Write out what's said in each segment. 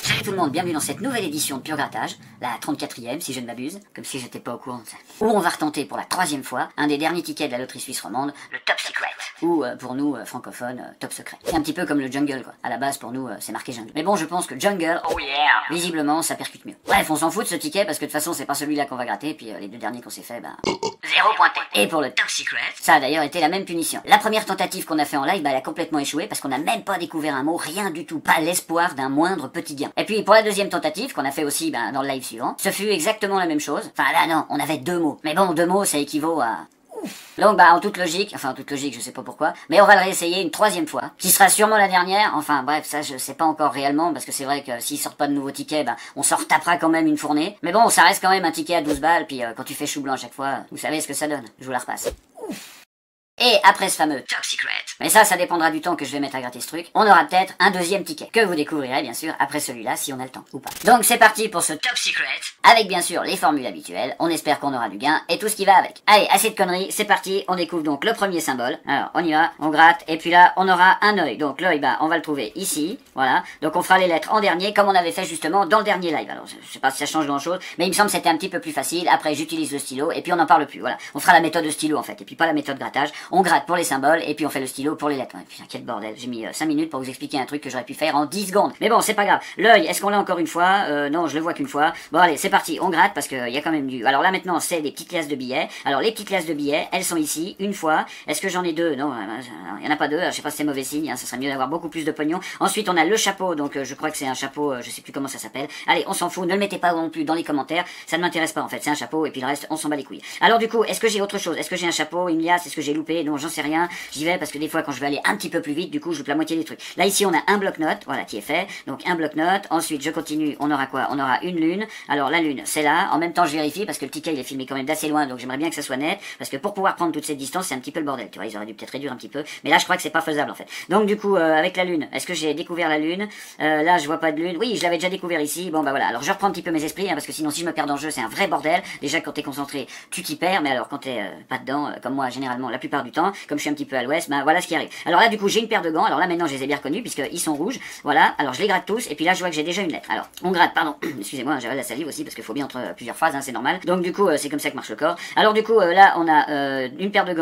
Salut tout le monde, bienvenue dans cette nouvelle édition de Pur Grattage, la 34e si je ne m'abuse, comme si j'étais pas au courant de ça. Où on va retenter pour la 3e fois un des derniers tickets de la loterie suisse romande, le Top Secret. Ou pour nous, francophones, Top Secret. C'est un petit peu comme le Jungle quoi. À la base pour nous, c'est marqué Jungle. Mais bon, je pense que Jungle, oh yeah, visiblement ça percute mieux. Bref, on s'en fout de ce ticket parce que de toute façon c'est pas celui-là qu'on va gratter, puis les deux derniers qu'on s'est fait, ben... 0 pointé. Et pour le Top Secret, ça a d'ailleurs été la même punition. La première tentative qu'on a fait en live, bah, elle a complètement échoué parce qu'on n'a même pas découvert un mot, rien du tout, pas l'espoir d'un moindre petit gain. Et puis pour la deuxième tentative, qu'on a fait aussi dans le live suivant, ce fut exactement la même chose. Enfin là non, on avait 2 mots. Mais bon, 2 mots ça équivaut à... Donc bah en toute logique, je sais pas pourquoi, mais on va le réessayer une 3e fois, qui sera sûrement la dernière, enfin bref, ça je sais pas encore réellement, parce que c'est vrai que s'ils sortent pas de nouveaux tickets, bah on s'en retapera quand même une fournée, mais bon, ça reste quand même un ticket à 12 balles, puis quand tu fais chou blanc à chaque fois, vous savez ce que ça donne, je vous la repasse. Et après ce fameux Top Secret, mais ça dépendra du temps que je vais mettre à gratter ce truc, on aura peut-être un 2e ticket, que vous découvrirez bien sûr après celui-là si on a le temps, ou pas. Donc c'est parti pour ce Top Secret, avec bien sûr les formules habituelles, on espère qu'on aura du gain, et tout ce qui va avec. Allez, assez de conneries, c'est parti, on découvre donc le premier symbole, alors on y va, on gratte, et puis là on aura un œil, donc l'œil, bah on va le trouver ici, voilà, donc on fera les lettres en dernier, comme on avait fait justement dans le dernier live, alors je sais pas si ça change grand chose, mais il me semble que c'était un petit peu plus facile, après j'utilise le stylo, et puis on n'en parle plus, voilà, on fera la méthode de stylo en fait, et puis pas la méthode grattage. On gratte pour les symboles et puis on fait le stylo pour les lettres. Putain, quel bordel. J'ai mis 5 minutes pour vous expliquer un truc que j'aurais pu faire en 10 secondes. Mais bon, c'est pas grave. L'œil, est-ce qu'on l'a encore une fois? Non, je le vois qu'une fois. Bon, allez, c'est parti. On gratte parce qu'il y a quand même du... Alors là, maintenant, c'est des petites liasses de billets. Alors, les petites liasses de billets, elles sont ici, une fois. Est-ce que j'en ai 2? Non, il y en a pas 2. Je sais pas si c'est mauvais signe. Hein, ça serait mieux d'avoir beaucoup plus de pognon. Ensuite, on a le chapeau. Donc, je crois que c'est un chapeau, je sais plus comment ça s'appelle. Allez, on s'en fout. Ne le mettez pas non plus dans les commentaires. Ça ne m'intéresse pas, en fait. C'est un chapeau et puis le reste, on s'en bat les couilles. Alors, du coup, est-ce que j'ai autre chose? Est-ce que j'ai un chapeau, une liasse? Est-ce que j'ai loupé? Non, j'en sais rien. J'y vais parce que des fois quand je vais aller un petit peu plus vite, du coup je loupe la moitié des trucs. Là ici on a un bloc-notes, voilà qui est fait, donc un bloc-notes, ensuite je continue, on aura quoi? On aura une lune, alors la lune c'est là, en même temps je vérifie parce que le ticket il est filmé quand même d'assez loin, donc j'aimerais bien que ça soit net, parce que pour pouvoir prendre toute cette distance c'est un petit peu le bordel, tu vois, ils auraient dû peut-être réduire un petit peu, mais là je crois que c'est pas faisable en fait. Donc du coup avec la lune, est-ce que j'ai découvert la lune? Là je vois pas de lune, oui je l'avais déjà découvert ici, bon bah voilà, alors je reprends un petit peu mes esprits, hein, parce que sinon si je me perds dans le jeu c'est un vrai bordel, déjà quand t'es concentré tu t'y perds, mais alors quand t'es pas dedans, comme moi généralement la plupart du temps, comme je suis un petit peu à l'ouest, bah voilà ce qui arrive. Alors là du coup j'ai une paire de gants, alors là maintenant je les ai bien reconnus puisqu'ils sont rouges, voilà, alors je les gratte tous et puis là je vois que j'ai déjà une lettre. Alors on gratte, pardon, excusez-moi, j'avais la salive aussi parce qu'il faut bien entre plusieurs phrases, hein, c'est normal. Donc du coup c'est comme ça que marche le corps. Alors du coup là on a une paire de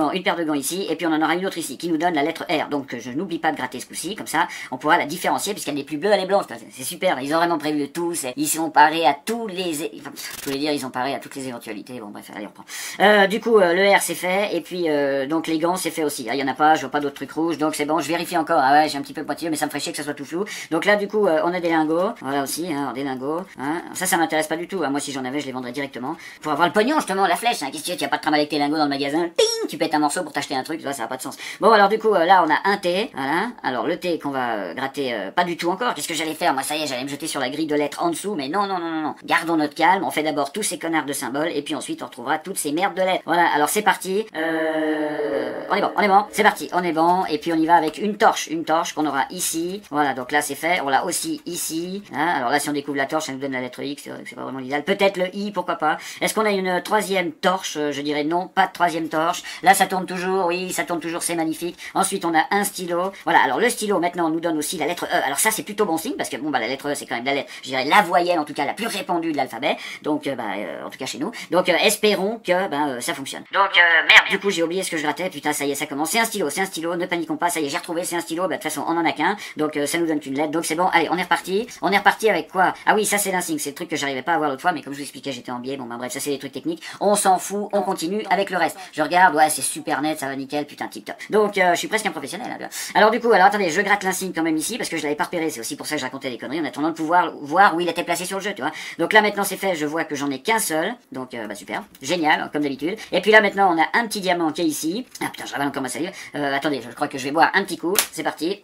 gants ici et puis on en aura une autre ici qui nous donne la lettre R. Donc je n'oublie pas de gratter ce coup-ci, comme ça on pourra la différencier puisqu'elle n'est plus bleue, elle est blanche. C'est super, ils ont vraiment prévu le tout, ils sont parés à tous les... Enfin, je voulais dire ils sont parés à toutes les éventualités, bon bref, allez on reprend. Du coup le R c'est fait et puis donc les gants c'est fait aussi. Il y en a pas, je vois pas d'autres trucs rouges, donc c'est bon, je vérifie encore. Ah ouais, j'ai un petit peu pointilleux, mais ça me ferait chier que ça soit tout flou. Donc là, du coup, on a des lingots. Voilà aussi, hein, des lingots. Hein. Ça m'intéresse pas du tout. Hein. Moi, si j'en avais, je les vendrais directement. Pour avoir le pognon, justement, la flèche. Hein. Qu'est-ce que tu y a pas de travail avec tes lingots dans le magasin? Ping, tu pètes un morceau pour t'acheter un truc. Ça a pas de sens. Bon, alors du coup, là, on a un thé. Voilà. Alors, le thé qu'on va gratter, pas du tout encore. Qu'est-ce que j'allais faire? Moi, ça y est, j'allais me jeter sur la grille de lettres en dessous. Mais non, non, non, non, non. Gardons notre calme. On fait d'abord tous ces connards de symboles. Et puis ensuite, on retrouvera toutes ces merdes de lettres. Voilà. Alors, c'est parti. On est bon. C'est parti. On est bon. Et puis, on y va avec une torche qu'on aura ici. Voilà, donc là c'est fait. On l'a aussi ici. Hein, alors là si on découvre la torche, ça nous donne la lettre X, c'est pas vraiment l'idéal. Peut-être le I, pourquoi pas. Est-ce qu'on a une 3e torche? Je dirais non, pas de 3e torche. Là ça tourne toujours, oui, ça tourne toujours, c'est magnifique. Ensuite on a un stylo. Voilà, alors le stylo maintenant nous donne aussi la lettre E. Alors ça c'est plutôt bon signe parce que bon bah la lettre E c'est quand même la lettre, je dirais la voyelle en tout cas la plus répandue de l'alphabet. Donc en tout cas chez nous. Donc espérons que ça fonctionne. Donc merde, du coup j'ai oublié ce que je grattais. Putain, ça y est, ça commence. C'est un stylo, ne paniquons pas, ça y est, j'ai retrouvé, c'est un stylo. Bah de toute façon on en a qu'un, donc ça nous donne qu'une lettre, donc c'est bon. Allez, on est reparti avec quoi? Ah oui, ça c'est l'insigne, c'est le truc que j'arrivais pas à voir l'autre fois, mais comme je vous expliquais j'étais en biais, bon bah bref, ça c'est des trucs techniques, on s'en fout, on continue avec le reste. Je regarde, ouais c'est super net, ça va nickel, putain tip top. Donc je suis presque un professionnel hein, alors du coup, alors attendez, je gratte l'insigne quand même ici parce que je l'avais pas repéré, c'est aussi pour ça que je racontais des conneries en attendant de pouvoir voir où il était placé sur le jeu, tu vois. Donc là maintenant c'est fait, je vois que j'en ai qu'un seul, donc bah super, génial comme d'habitude. Et puis là maintenant on a un petit diamant qui est ici. Ah putain, je ravale encore ma salive. Attendez, je crois que je vais boire un petit coup, c'est parti.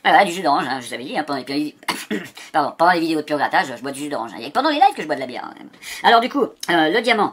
Ah, du jus d'orange, hein, je vous avais dit, hein, pendant les pardon, pendant les vidéos de pur grattage, je bois du jus d'orange. Il y a pendant les lives que je bois de la bière. Hein. Alors du coup, le diamant,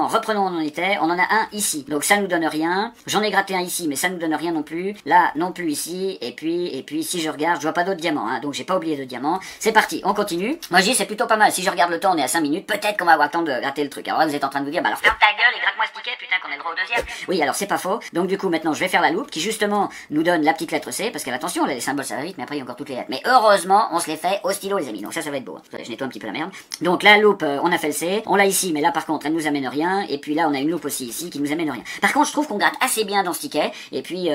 reprenons où on en était, on en a un ici, donc ça nous donne rien. J'en ai gratté un ici, mais ça nous donne rien non plus. Là, non plus ici, et puis si je regarde, je vois pas d'autres diamants, hein, donc j'ai pas oublié de diamants. C'est parti, on continue. Moi je dis c'est plutôt pas mal, si je regarde le temps, on est à 5 minutes, peut-être qu'on va avoir le temps de gratter le truc. Alors là vous êtes en train de vous dire, bah alors ferme ta gueule et gratte-moi ce ticket, putain qu'on ait le droit au deuxième. Oui, alors c'est pas faux, donc du coup maintenant je vais faire la loupe qui justement nous donne la petite lettre C, parce que attention, les symboles ça va vite, mais après il y a encore toutes les lettres. Mais heureusement, on se les fait au stylo les amis, donc ça va être beau. Hein. Je nettoie un petit peu la merde. Donc la loupe, on a fait le C, on l'a ici, mais là par contre elle nous amène rien, et puis là on a une loupe aussi ici qui nous amène rien. Par contre je trouve qu'on gratte assez bien dans ce ticket, et puis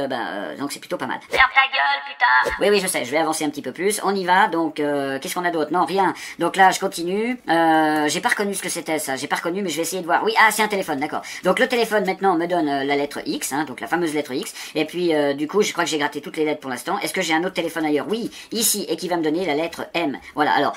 donc c'est plutôt pas mal. Ferme ta gueule putain. Oui je sais, je vais avancer un petit peu plus, on y va, donc qu'est-ce qu'on a d'autre? Non, rien. Donc là je continue, j'ai pas reconnu ce que c'était ça, j'ai pas reconnu, mais je vais essayer de voir. Oui, c'est un téléphone, d'accord. Donc le téléphone maintenant me donne la lettre X, hein, donc la fameuse lettre X, et puis du coup je crois que j'ai gratté toutes les lettres pour l'instant. Est-ce que j'ai un autre téléphone ailleurs? Oui, ici, et qui va me donner la lettre M. Voilà, alors,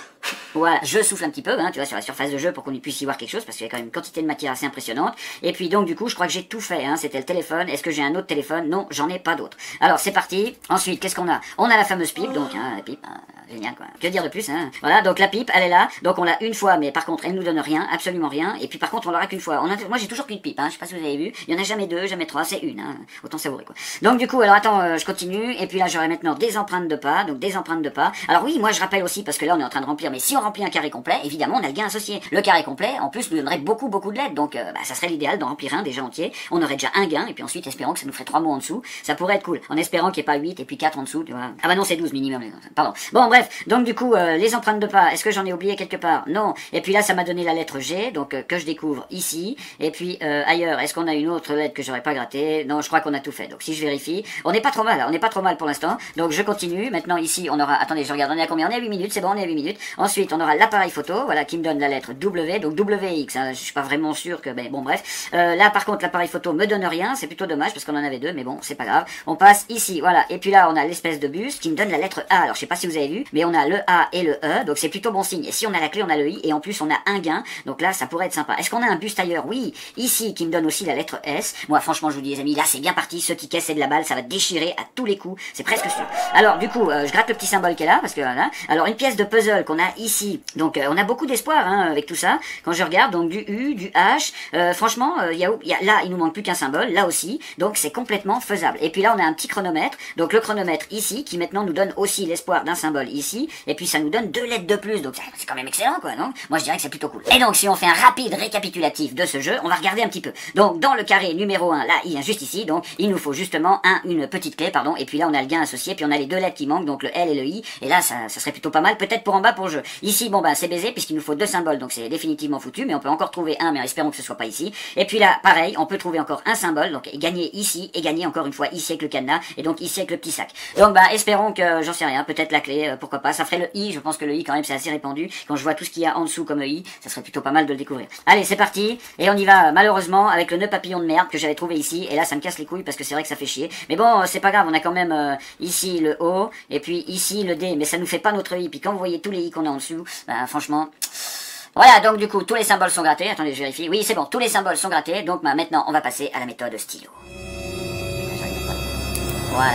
voilà, je souffle un petit peu, hein, tu vois, sur la surface de jeu pour qu'on y puisse y voir quelque chose, parce qu'il y a quand même une quantité de matière assez impressionnante. Et puis donc du coup, je crois que j'ai tout fait, hein, c'était le téléphone. Est-ce que j'ai un autre téléphone? Non, j'en ai pas d'autre. Alors c'est parti. Ensuite, qu'est-ce qu'on a? On a la fameuse pipe, donc, hein, la pipe, hein, génial quoi. Que dire de plus, hein? Voilà, donc la pipe, elle est là, donc on l'a une fois, mais par contre, elle nous donne rien, absolument rien. Et puis par contre, on l'aura qu'une fois. Moi j'ai toujours qu'une pipe, hein, je sais pas si vous avez vu, il y en a jamais deux, jamais trois, c'est une, hein. Autant savourer quoi. Donc du coup, alors attends, je continue, et puis là j'aurai maintenant des empreintes de pas, donc des empreintes de pas. Alors oui, moi je rappelle aussi, parce que là on est en train de remplir, mais si on remplit un carré complet, évidemment on a le gain associé. Le carré complet, en plus, nous donnerait beaucoup de lettres, donc ça serait l'idéal d'en remplir un déjà entier. On aurait déjà un gain, et puis ensuite espérons que ça nous ferait 3 mots en dessous. Ça pourrait être cool, en espérant qu'il n'y ait pas 8 et puis 4 en dessous, tu vois. Ah bah non, c'est 12 minimum, pardon. Bon bref, donc du coup, les empreintes de pas, est-ce que j'en ai oublié quelque part? Non. Et puis là ça m'a donné la lettre G, donc que je découvre ici. Et puis ailleurs, est-ce qu'on a une autre lettre que j'aurais pas grattée? Non, je crois qu'on a tout fait. Donc si je vérifie, on n'est pas trop mal, on n'est pas trop mal pour l'instant. Donc je continue. Maintenant ici on aura, attendez, je regarde, on est à combien? On est à 8 minutes, c'est bon, on est à 8 minutes. Ensuite on aura l'appareil photo, voilà, qui me donne la lettre W, donc WX, hein, je suis pas vraiment sûr que, ben bon bref. Là par contre l'appareil photo me donne rien, c'est plutôt dommage parce qu'on en avait deux, mais bon, c'est pas grave. On passe ici, voilà, et puis là on a l'espèce de buste qui me donne la lettre A. Alors je sais pas si vous avez vu, mais on a le A et le E, donc c'est plutôt bon signe. Et si on a la clé, on a le I, et en plus on a un gain, donc là ça pourrait être sympa. Est-ce qu'on a un buste ailleurs? Oui, ici qui me donne aussi la lettre S. Moi franchement je vous dis les amis, là c'est bien parti, ce ticket c'est de la balle, ça va déchirer à tous les coups, c'est presque sûr. Alors du coup, je gratte le petit symbole qui est là, parce que voilà. Alors une pièce de puzzle qu'on a ici, donc on a beaucoup d'espoir hein, avec tout ça. Quand je regarde, donc du U, du H, franchement, là il nous manque plus qu'un symbole, là aussi, donc c'est complètement faisable. Et puis là on a un petit chronomètre, donc le chronomètre ici, qui maintenant nous donne aussi l'espoir d'un symbole ici, et puis ça nous donne 2 lettres de plus, donc c'est quand même excellent quoi, non? Moi je dirais que c'est plutôt cool. Et donc si on fait un rapide récapitulatif de ce jeu, on va regarder un petit peu. Donc dans le carré numéro 1, là il vient juste ici, donc il nous faut justement une petite clé, pardon, et puis là on a le gain associé, puis on a les 2 lettres qui manquent, donc le L et le I, et là ça serait plutôt pas mal, peut-être pour en bas pour le jeu. Ici, bon bah c'est baisé, puisqu'il nous faut 2 symboles, donc c'est définitivement foutu, mais on peut encore trouver un, mais espérons que ce soit pas ici. Et puis là, pareil, on peut trouver encore un symbole, donc gagner ici, et gagner encore une fois ici avec le cadenas, et donc ici avec le petit sac. Donc bah espérons que, j'en sais rien, peut-être la clé, pourquoi pas, ça ferait le I, je pense que le I quand même c'est assez répandu, quand je vois tout ce qu'il y a en dessous comme I, ça serait plutôt pas mal de le découvrir. Allez, c'est parti, et on y va malheureusement avec le nœud papillon de merde que j'avais trouvé ici, et là ça me casse les couilles parce que c'est vrai que ça fait chier. Mais bon, c'est pas grave, on a quand même ici le O, et puis ici le D, mais ça nous fait pas notre I, puis quand vous voyez tous les I qu'on a en dessous, bah franchement... Voilà, donc du coup, tous les symboles sont grattés. Attendez, je vérifie. Oui, c'est bon, tous les symboles sont grattés. Donc bah, maintenant, on va passer à la méthode stylo. Voilà.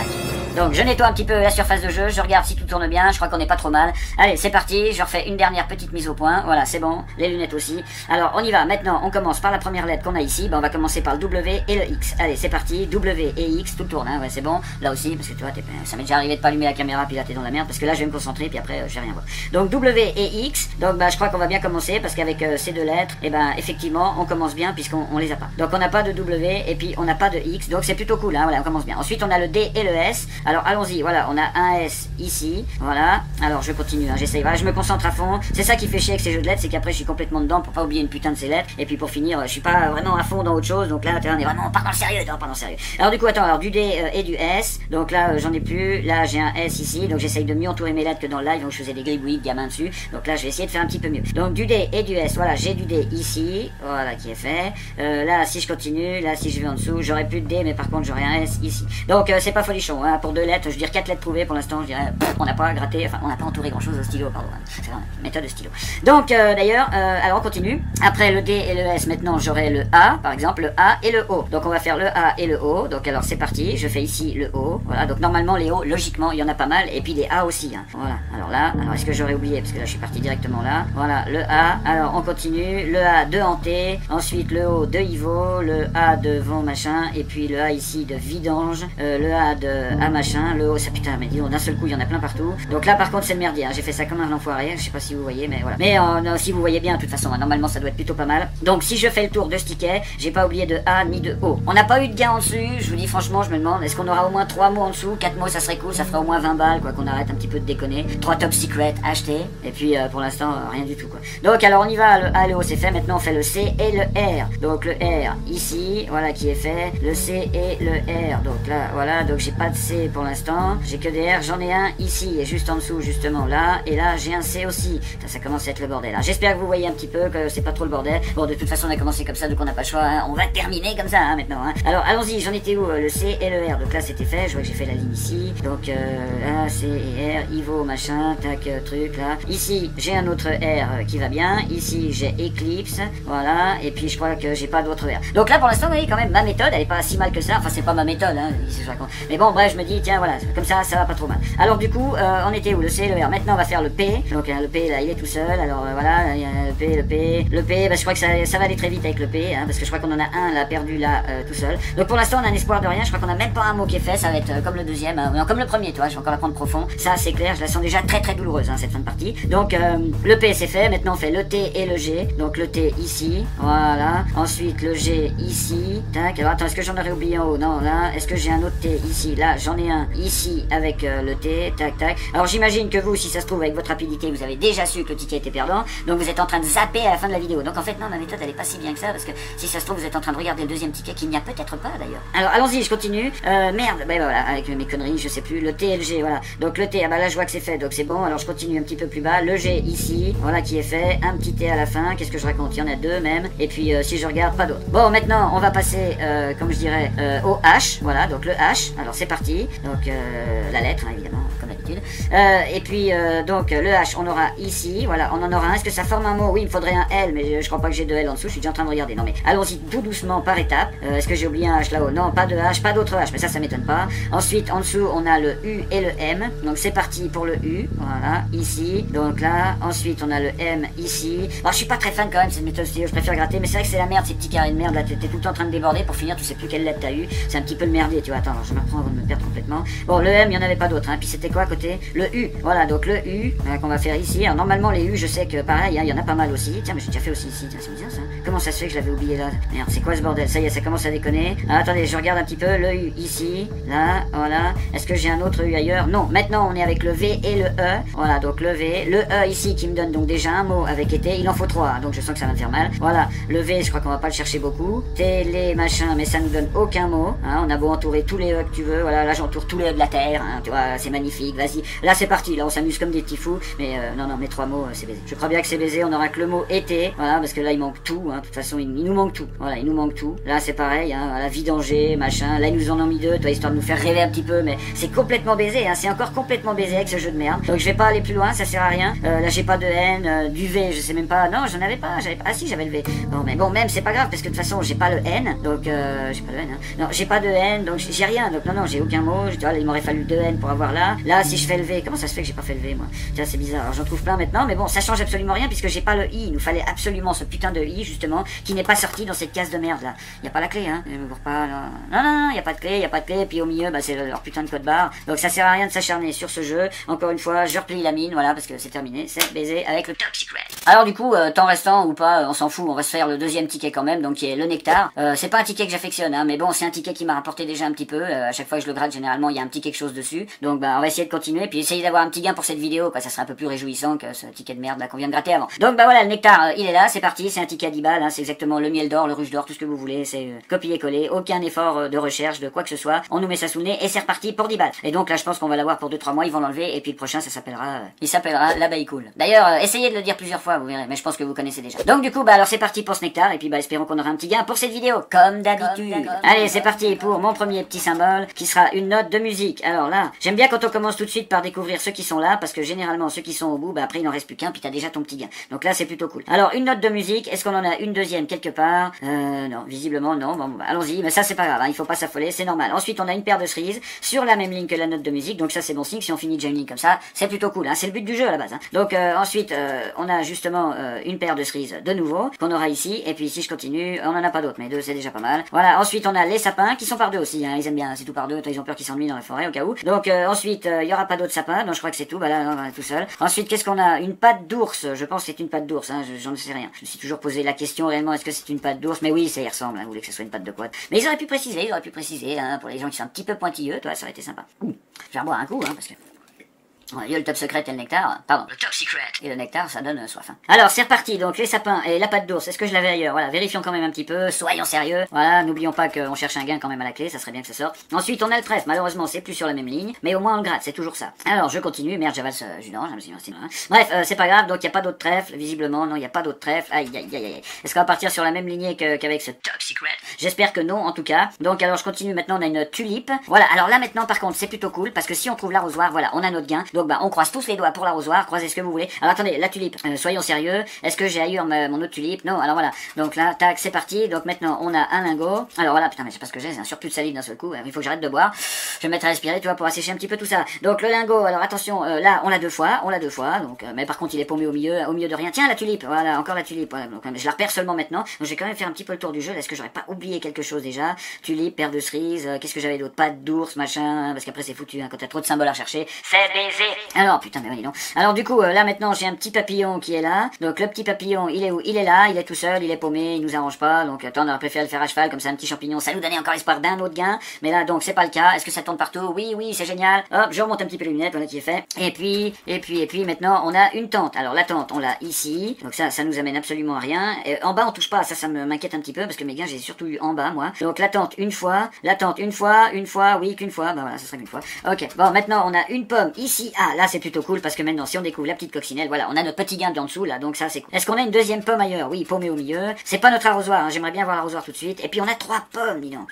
Donc je nettoie un petit peu la surface de jeu, je regarde si tout tourne bien, je crois qu'on n'est pas trop mal. Allez, c'est parti, je refais une dernière petite mise au point, voilà, c'est bon, les lunettes aussi. Alors on y va, maintenant on commence par la première lettre qu'on a ici, on va commencer par le W et le X. Allez, c'est parti, W et X, tout tourne, hein, ouais, c'est bon. Là aussi, parce que tu vois, ça m'est déjà arrivé de pas allumer la caméra, puis là t'es dans la merde, parce que là je vais me concentrer, puis après je vais rien voir. Donc W et X, donc bah je crois qu'on va bien commencer, parce qu'avec ces 2 lettres, et ben effectivement, on commence bien, puisqu'on les a pas. Donc on n'a pas de W, et puis on n'a pas de X, donc c'est plutôt cool, hein, voilà, on commence bien. Ensuite on a le D et le S, alors allons-y, voilà, on a un S ici, voilà, alors je continue, hein, j'essaye, voilà, je me concentre à fond, c'est ça qui fait chier avec ces jeux de lettres, c'est qu'après je suis complètement dedans pour pas oublier une putain de ces lettres, et puis pour finir, je suis pas vraiment à fond dans autre chose, donc là, on est vraiment pas dans le sérieux, non, pas dans le sérieux. Alors du coup, attends, alors du D et du S, donc là, j'en ai plus, là j'ai un S ici, donc j'essaye de mieux entourer mes lettres que dans le live, donc je faisais des gribouillis de gamins dessus, donc là je vais essayer de faire un petit peu mieux. Donc du D et du S, voilà, j'ai du D ici, voilà, qui est fait, là si je continue, là si je vais en dessous, j'aurais plus de D, mais par contre j'aurai un S ici. Donc c'est pas folichon, hein, pour 2 lettres, je veux dire 4 lettres trouvées pour l'instant, je dirais, on n'a pas gratté, enfin on n'a pas entouré grand chose au stylo, pardon, c'est une méthode de stylo. Donc d'ailleurs, alors on continue, après le D et le S, maintenant j'aurai le A, par exemple, le A et le O. Donc on va faire le A et le O, donc alors c'est parti, je fais ici le O, voilà, donc normalement les O, logiquement, il y en a pas mal, et puis les A aussi, hein. Voilà, alors là, alors est-ce que j'aurais oublié, parce que là je suis parti directement là, voilà, le A, alors on continue, le A de hanté, ensuite le O de Ivo, le A de vent machin, et puis le A ici de vidange, le A de A machin, le O, ça putain, mais dis donc, d'un seul coup il y en a plein partout, donc là par contre c'est le merdier, hein. J'ai fait ça comme un enfoiré, je sais pas si vous voyez, mais voilà, mais non, si vous voyez bien, de toute façon, hein, normalement ça doit être plutôt pas mal, donc si je fais le tour de ce ticket, j'ai pas oublié de A ni de O, on n'a pas eu de gain en dessus, je vous dis franchement, je me demande, est-ce qu'on aura au moins 3 mots en dessous, 4 mots ça serait cool, ça ferait au moins 20 balles, quoi, qu'on arrête un petit peu de déconner, 3 top secret achetés, et puis pour l'instant, rien du tout, quoi. Donc alors on y va, le A et le O c'est fait, maintenant on fait le C et le R, donc le R ici, voilà qui est fait, le C et le R, donc là, voilà, donc j'ai pas de C pour l'instant, j'ai que des R, j'en ai un ici, et juste en dessous, justement là, et là j'ai un C aussi, ça commence à être le bordel, là. J'espère que vous voyez un petit peu que c'est pas trop le bordel, bon de toute façon on a commencé comme ça, donc on n'a pas le choix, hein. On va terminer comme ça, hein, maintenant, hein. Alors allons-y, j'en étais où, le C et le R, donc là c'était fait, je vois que j'ai fait la ligne ici, donc A, C et R, Ivo, machin, tac, truc, là, ici j'ai un autre R qui va bien, ici j'ai Eclipse, voilà, et puis je crois que j'ai pas d'autre R. Donc là pour l'instant, vous voyez quand même, ma méthode, elle est pas si mal que ça, enfin c'est pas ma méthode, hein, je raconte. Mais bon, bref, je me dis, tiens, voilà, comme ça va pas trop mal. Alors du coup, on était où, le C et le R, maintenant on va faire le P, donc le P là, il est tout seul, alors voilà, il y a le P, bah, je crois que ça va aller très vite avec le P, hein, parce que je crois qu'on en a un là, perdu là, tout seul. Donc pour l'instant on a un espoir de rien, je crois qu'on a même pas un mot qui est fait, ça va être comme le deuxième, non, comme le premier, toi, je vais encore la prendre profond, ça c'est clair, je la sens déjà très très douloureuse, hein, cette fin de partie. Donc le P c'est fait, maintenant on fait le T et le G, donc le T ici, voilà, ensuite le G ici, tac, alors attends, est-ce que j'en aurais oublié en haut, non, là, est-ce que j'ai un autre T ici, là, j'en ai un ici avec le T, tac, tac, alors j'imagine que vous, si ça se trouve, avec votre rapidité, vous avez déjà su que le ticket était perdant, donc vous êtes en train de zapper à la fin de la vidéo, donc en fait non, ma méthode elle est pas si bien que ça, parce que si ça se trouve, vous êtes en train de regarder le deuxième ticket, qu'il n'y a peut-être pas d'ailleurs. Alors allons-y, je continue, merde, bah voilà, avec mes conneries, je sais plus, le T et le G, voilà, donc le T, ah bah là je vois que c'est fait, donc c'est bon, alors je continue un petit peu plus bas, le G ici, voilà qui est fait, un petit T à la fin, qu'est-ce que je raconte, il y en a deux même, et puis si je regarde, pas d'autres. Bon, maintenant on va passer, comme je dirais, au H, voilà, donc le H, alors c'est parti, donc la lettre, hein, évidemment, comme d'habitude, et puis donc le H, on aura ici, voilà, on en aura un, est-ce que ça forme un mot? Oui, il me faudrait un L, mais je crois pas que j'ai de L en dessous, je suis déjà en train de regarder, non mais allons-y tout doucement par étapes, est-ce que j'ai oublié un H là-haut? Non, pas de H, pas d'autre H, mais ça m'étonne pas. Ensuite, en dessous, on a le U et le M, donc c'est parti pour le U, voilà, ici, donc là, ensuite on a le M ici. Alors je suis pas très fan quand même de cette méthode stylo, je préfère gratter, mais c'est vrai que c'est la merde, ces petits carrés de merde là, t'es tout le temps en train de déborder, pour finir tu sais plus quelle lettre t'as eu, c'est un petit peu le merdier, tu vois, attends, alors, je me reprends avant de me perdre complètement. Bon, le M, il y en avait pas d'autre, hein, puis c'était quoi à côté? Le U, voilà, donc le U, qu'on va faire ici, alors normalement les U, je sais que pareil, hein, il y en a pas mal aussi, tiens, mais j'ai déjà fait aussi ici, tiens, c'est bizarre ça, comment ça se fait que je l'avais oublié là? Merde, c'est quoi ce bordel? Ça y est, ça commence à déconner. Ah, attendez, je regarde un petit peu, le U ici, là, voilà, est-ce que j'ai un autre U ailleurs? Non, maintenant on est avec le V et le E, voilà, donc le V, le E ici qui me donne donc déjà un mot avec été, il en faut 3, donc je sens que ça va me faire mal, voilà, le V, je crois qu'on va pas le chercher beaucoup, télé, machin, mais ça nous donne aucun mot, hein, on a beau entourer tous les E que tu veux, voilà, là j'entoure tous les E de la Terre, hein, tu vois, c'est magnifique, vas-y, là c'est parti, là on s'amuse comme des petits fous, mais non, mes 3 mots, c'est baisé. Je crois bien que c'est baisé, on aura que le mot été, voilà, parce que là il manque tout, hein, de toute façon il nous manque tout, voilà, il nous manque tout, là c'est pareil, hein, voilà, vidanger, machin, là ils nous en ont mis 2, toi, histoire de nous faire rêver un petit peu, mais c'est complètement baisé, hein, c'est encore complètement baisé avec ce jeu de merde, donc je vais pas aller plus loin, ça sert à rien, là j'ai pas de N, du V, je sais même pas, non, j'en avais pas, ah si, j'avais le V, bon, mais bon, même c'est pas grave, parce que de toute façon j'ai pas le N, donc j'ai pas de N, hein. Non, j'ai pas de N, donc j'ai rien, donc non, j'ai aucun mot, tu vois, il m'aurait fallu 2 N pour avoir là si je fais le V, comment ça se fait que j'ai pas fait le V, moi, tiens, c'est bizarre, alors j'en trouve plein maintenant, mais bon, ça change absolument rien, puisque j'ai pas le I, il nous fallait absolument ce putain de I, justement, qui n'est pas sorti dans cette case de merde, là, y a pas la clé, hein, pas, non, y a pas de clé, et puis au milieu, bah c'est leur putain de code barre, donc ça sert à rien de s'acharner sur ce jeu, encore une fois, je replie la mine, voilà, parce que c'est terminé, c'est baisé avec le top secret. Alors du coup, temps restant ou pas, on s'en fout, on va se faire le deuxième ticket quand même, donc qui est le nectar, c'est pas un ticket que j'affectionne, hein, mais bon, c'est un ticket qui m'a rapporté déjà un petit peu, à chaque fois que je le gratte, généralement, il y a un petit quelque chose dessus, donc bah on va essayer de continuer. continuer, puis essayer d'avoir un petit gain pour cette vidéo, quoi. Ça serait un peu plus réjouissant que ce ticket de merde là qu'on vient de gratter avant. Donc bah voilà, le nectar, il est là, c'est parti, c'est un ticket à 10 balles, hein, c'est exactement le miel d'or, le rouge d'or, tout ce que vous voulez, c'est copier-coller, aucun effort de recherche, de quoi que ce soit. On nous met ça sous le nez et c'est reparti pour 10 balles. Et donc là, je pense qu'on va l'avoir pour 2-3 mois, ils vont l'enlever, et puis le prochain, ça s'appellera, il s'appellera l'abeille cool. D'ailleurs, essayez de le dire plusieurs fois, vous verrez, mais je pense que vous connaissez déjà. Donc du coup, bah alors c'est parti pour ce nectar, et puis bah espérons qu'on aura un petit gain pour cette vidéo, comme d'habitude. Allez, c'est parti pour mon premier petit symbole, qui sera une note de musique. Alors là, j'aime bien quand on commence tout de suite par découvrir ceux qui sont là, parce que généralement, ceux qui sont au bout, bah après il n'en reste plus qu'un, puis t'as déjà ton petit gain. Donc là, c'est plutôt cool. Alors, une note de musique, est-ce qu'on en a une deuxième quelque part? Non, visiblement non. Bon, bah, allons-y, mais ça c'est pas grave, hein, il faut pas s'affoler, c'est normal. Ensuite, on a une paire de cerises sur la même ligne que la note de musique, donc ça c'est bon signe. Si on finit déjà une ligne comme ça, c'est plutôt cool, hein, c'est le but du jeu à la base. Hein. Donc ensuite, on a justement une paire de cerises de nouveau qu'on aura ici, et puis si je continue, on en a pas d'autres, mais deux c'est déjà pas mal. Voilà. Ensuite, on a les sapins qui sont par deux aussi. Hein, ils aiment bien, c'est tout par deux. Ils ont peur qu'ils s'ennuient dans la forêt au cas où. Donc ensuite, il y aura pas d'autres sapins, donc je crois que c'est tout. Bah là, on va tout seul. Ensuite, qu'est-ce qu'on a? Une patte d'ours. Je pense que c'est une patte d'ours. Hein, j'en sais rien. Je me suis toujours posé la question réellement, est-ce que c'est une patte d'ours? Mais oui, ça y ressemble. Hein, vous voulez que ce soit une patte de quoi? Mais ils auraient pu préciser. Hein, pour les gens qui sont un petit peu pointilleux, toi, ça aurait été sympa. Je vais reboire un coup, hein, parce que. Il y a le top secret et le nectar, pardon. Le top secret. Et le nectar, ça donne soif. Hein. Alors, c'est reparti, donc les sapins et la pâte d'ours, est-ce que je l'avais ailleurs? Voilà, vérifions quand même un petit peu, soyons sérieux. Voilà, n'oublions pas qu'on cherche un gain quand même à la clé, ça serait bien que ça sorte. Ensuite, on a le trèfle, malheureusement, c'est plus sur la même ligne, mais au moins on le gratte, c'est toujours ça. Alors, je continue, merde, j'avale ce jus d'orange, je me suis dit, hein. Bref, c'est pas grave, donc il n'y a pas d'autre trèfle, visiblement, non, il n'y a pas d'autre trèfle. Aïe, aïe, aïe, aïe. Est-ce qu'on va partir sur la même lignée qu'avec ce top secret? J'espère que non, en tout cas. Donc, alors, je continue, maintenant, on a une tulipe. Voilà, alors là, maintenant, par contre, c'est plutôt cool, parce que si on trouve l'arrosoir, voilà, on a notre gain. Donc, bah, on croise tous les doigts pour l'arrosoir, croisez ce que vous voulez. Alors attendez, la tulipe, soyons sérieux, est-ce que j'ai ailleurs mon autre tulipe? Non, alors voilà, donc là, tac, c'est parti, donc maintenant on a un lingot, alors voilà, putain mais c'est pas ce que j'ai, c'est un surplus de salive d'un seul coup, il faut que j'arrête de boire, je vais me mettre à respirer, tu vois, pour assécher un petit peu tout ça. Donc le lingot, alors attention, là, on l'a deux fois, donc, mais par contre il est paumé au milieu de rien. Tiens, la tulipe, voilà, encore la tulipe, voilà, donc je la repère seulement maintenant, donc je vais quand même faire un petit peu le tour du jeu, est-ce que j'aurais pas oublié quelque chose déjà? Tulipe, paire de cerises, qu'est-ce que j'avais d'autre? Patte d'ours, machin, parce qu'après c'est foutu, hein, quand t'as trop de symboles à chercher, c'est baisé. Alors, putain, mais oui, non. Alors du coup, là maintenant j'ai un petit papillon qui est là. Donc le petit papillon, il est où? Il est là, il est tout seul, il est paumé, il nous arrange pas. Donc attends, on aurait préféré le faire à cheval, comme ça un petit champignon, ça nous donnait encore l'espoir d'un autre gain. Mais là donc c'est pas le cas. Est-ce que ça tourne partout? Oui, oui, c'est génial. Hop, je remonte un petit peu les lunettes, voilà qui est fait. Et puis maintenant on a une tente. Alors la tente, on l'a ici. Donc ça nous amène absolument à rien. Et en bas on touche pas, ça m'inquiète un petit peu parce que mes gains j'ai surtout eu en bas moi. Donc la tente une fois, oui qu'une fois, bah voilà, ça serait une fois. Ok, bon maintenant on a une pomme ici. Ah là c'est plutôt cool parce que maintenant si on découvre la petite coccinelle, voilà, on a notre petit gain d'en dessous là, donc ça c'est cool. Est-ce qu'on a une deuxième pomme ailleurs? Oui, paumée au milieu. C'est pas notre arrosoir, hein. J'aimerais bien voir l'arrosoir tout de suite. Et puis on a 3 pommes, dis donc.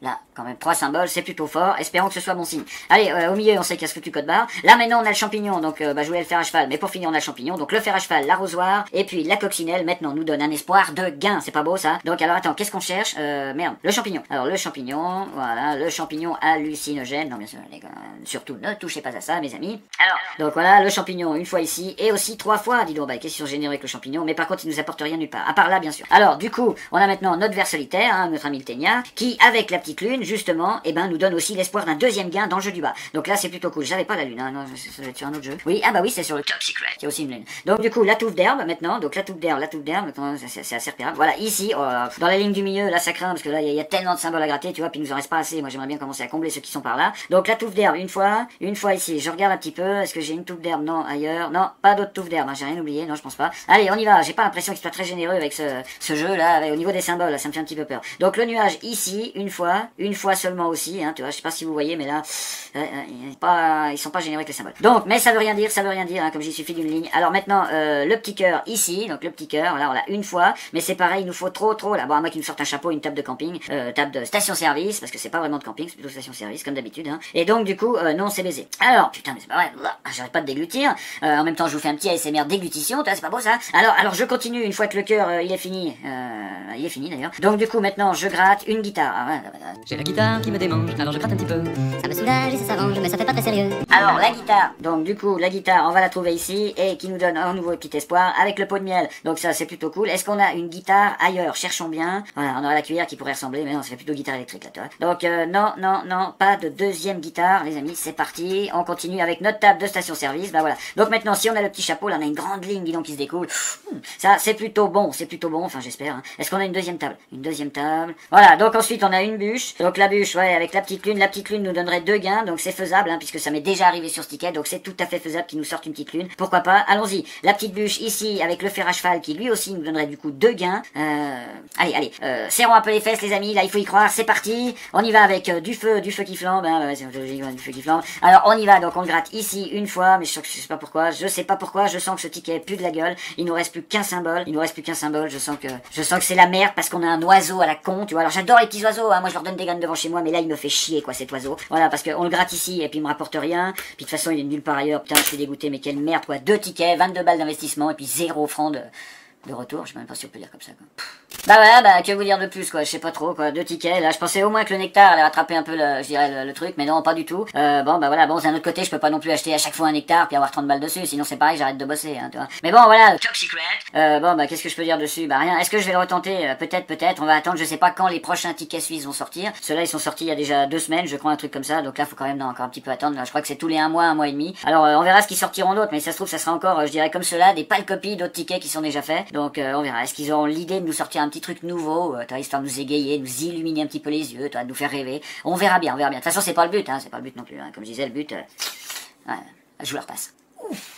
Là, quand même, 3 symboles, c'est plutôt fort. Espérons que ce soit bon signe. Allez, au milieu, on sait qu'il y a ce foutu code barre. Là, maintenant, on a le champignon. Donc, je voulais le fer à cheval. Mais pour finir, on a le champignon. Donc, le fer à cheval, l'arrosoir. Et puis, la coccinelle, maintenant, nous donne un espoir de gain. C'est pas beau, ça? Donc, alors, attends, qu'est-ce qu'on cherche? Merde. Le champignon. Alors, le champignon. Voilà. Le champignon hallucinogène. Non, bien sûr, les gars. Surtout, ne touchez pas à ça, mes amis. Alors, donc, voilà, le champignon, une fois ici. Et aussi 3 fois. Dis donc, bah, qu'est-ce qu'ils sont généreux avec le champignon. Mais par contre, il nous apporte rien nulle part. À part là, bien sûr. Alors, du coup, on a maintenant notre ver solitaire, hein, notre ami le ténia, qui, avec la petite lune, justement, et ben nous donne aussi l'espoir d'un deuxième gain dans le jeu du bas. Donc là c'est plutôt cool. J'avais pas la lune, hein. Non, ça doit être sur un autre jeu. Oui, ah bah oui, c'est sur le top secret. Il y a aussi une lune. Donc du coup la touffe d'herbe maintenant. Donc la touffe d'herbe, maintenant c'est assez repérable. Voilà, ici, dans la ligne du milieu, là ça craint parce que là il y a tellement de symboles à gratter, tu vois, puis il nous en reste pas assez. Moi j'aimerais bien commencer à combler ceux qui sont par là. Donc la touffe d'herbe une fois ici. Je regarde un petit peu. Est-ce que j'ai une touffe d'herbe? Non, ailleurs. Non, pas d'autre touffe d'herbe. Hein. J'ai rien oublié. Non, je pense pas. Allez, on y va. J'ai pas l'impression qu'il soit très généreux avec ce jeu là, au niveau des symboles. Là, ça me fait un petit peu peur. Donc le nuage ici, une fois seulement aussi. Hein, tu vois, je sais pas si vous voyez, mais là, ils sont pas généreux avec les symboles. Donc, mais ça veut rien dire, hein, comme j'y suffit d'une ligne. Alors maintenant, le petit cœur ici, donc le petit cœur, là on l'a une fois, mais c'est pareil, il nous faut trop, là. Bon, à moi qui nous sorte un chapeau, une table de camping, table de station-service, parce que c'est pas vraiment de camping, c'est plutôt station-service, comme d'habitude, hein. Et donc, du coup, non, c'est baisé. Alors, putain, mais c'est pas vrai, j'arrête pas de déglutir. En même temps, je vous fais un petit ASMR déglutition, c'est pas beau ça. Alors, je continue, une fois que le cœur, il est fini d'ailleurs. Donc, du coup, maintenant, je gratte une guitare. Ah, ouais, j'ai la guitare qui me démange, alors je gratte un petit peu. Ça me soulage et ça s'arrange, mais ça fait pas très sérieux. Alors, la guitare. Donc, du coup, la guitare, on va la trouver ici, et qui nous donne un nouveau petit espoir, avec le pot de miel. Donc ça, c'est plutôt cool. Est-ce qu'on a une guitare ailleurs? Cherchons bien. Voilà, on aura la cuillère qui pourrait ressembler, mais non, ça fait plutôt guitare électrique, là, tu vois. Donc, non, pas de deuxième guitare, les amis, c'est parti. On continue avec notre table de station-service, bah voilà. Donc maintenant, si on a le petit chapeau, là, on a une grande ligne, dis donc, qui se découle. Ça, c'est plutôt bon, enfin, j'espère. Hein. Est-ce qu'on a une deuxième table? Une deuxième table. Voilà, donc ensuite, on a une bûche. bûche. Donc la bûche, ouais, avec la petite lune nous donnerait 2 gains, donc c'est faisable, hein, puisque ça m'est déjà arrivé sur ce ticket, donc c'est tout à fait faisable qu'il nous sorte une petite lune. Pourquoi pas? Allons-y. La petite bûche ici, avec le fer à cheval, qui lui aussi nous donnerait du coup 2 gains. Allez, serrons un peu les fesses les amis, là il faut y croire, c'est parti. On y va avec du feu qui flambe, hein, ouais, c'est logique, du feu qui flambe. Alors on y va, donc on le gratte ici une fois, mais je sais pas pourquoi, je sens que ce ticket pue de la gueule, il nous reste plus qu'un symbole, je sens que c'est la merde parce qu'on a un oiseau à la con, tu vois. Alors j'adore les petits oiseaux, hein, moi je leur donne des graines devant chez moi, mais là il me fait chier quoi cet oiseau. Voilà, parce qu'on le gratte ici et puis il me rapporte rien, puis de toute façon il est nulle part ailleurs, putain je suis dégoûté, mais quelle merde quoi, 2 tickets, 22 balles d'investissement et puis 0 francs de retour, je sais même pas si on peut dire comme ça quoi. Bah voilà, que vous dire de plus quoi, je sais pas trop quoi, 2 tickets, là je pensais au moins que le nectar allait rattraper un peu le truc, mais non pas du tout. Bon bah voilà, bon d'un autre côté je peux pas non plus acheter à chaque fois un nectar puis avoir 30 balles dessus, sinon c'est pareil, j'arrête de bosser, hein, tu vois. Mais bon voilà, top secret. Bon bah qu'est-ce que je peux dire dessus? Bah rien, est-ce que je vais le retenter? Peut-être, on va attendre, je sais pas quand les prochains tickets suisses vont sortir. Ceux-là ils sont sortis il y a déjà 2 semaines, je crois, un truc comme ça, donc là faut quand même encore un petit peu attendre, là, je crois que c'est tous les 1 mois, 1 mois et demi. Alors on verra ce qu'ils sortiront d'autres, mais ça se trouve ça sera encore, je dirais comme ceux-là, des pâles copies d'autres tickets qui sont déjà faits. Donc on verra, est-ce qu'ils auront l'idée de nous sortir un petit truc nouveau, histoire de nous égayer, nous illuminer un petit peu les yeux, de nous faire rêver. On verra bien. De toute façon, c'est pas le but, hein, c'est pas le but non plus. Hein. Comme je disais, le but, ouais, je leur passe.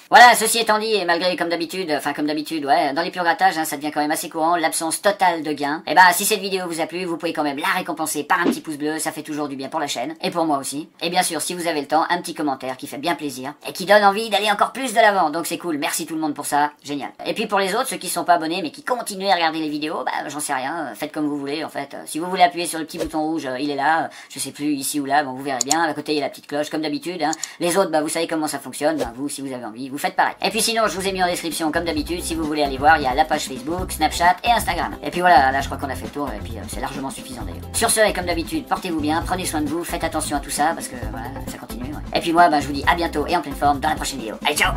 Voilà, ceci étant dit, et malgré comme d'habitude, ouais, dans les purs grattages, hein, ça devient quand même assez courant, l'absence totale de gains. Et bah, si cette vidéo vous a plu, vous pouvez quand même la récompenser par un petit pouce bleu, ça fait toujours du bien pour la chaîne, et pour moi aussi. Et bien sûr, si vous avez le temps, un petit commentaire qui fait bien plaisir, et qui donne envie d'aller encore plus de l'avant, donc c'est cool, merci tout le monde pour ça, génial. Et puis pour les autres, ceux qui sont pas abonnés, mais qui continuent à regarder les vidéos, bah, j'en sais rien, faites comme vous voulez, en fait. Si vous voulez appuyer sur le petit bouton rouge, il est là, je sais plus, ici ou là, bon, vous verrez bien, à côté il y a la petite cloche, comme d'habitude, hein. Les autres, bah, vous savez comment ça fonctionne, bah, vous, si vous avez envie, vous faites pareil. Et puis sinon, je vous ai mis en description, comme d'habitude, si vous voulez aller voir, il y a la page Facebook, Snapchat et Instagram. Et puis voilà, là je crois qu'on a fait le tour, et puis c'est largement suffisant d'ailleurs. Sur ce, et comme d'habitude, portez-vous bien, prenez soin de vous, faites attention à tout ça, parce que voilà, ça continue. Ouais. Et puis moi, bah, je vous dis à bientôt et en pleine forme dans la prochaine vidéo. Allez, ciao!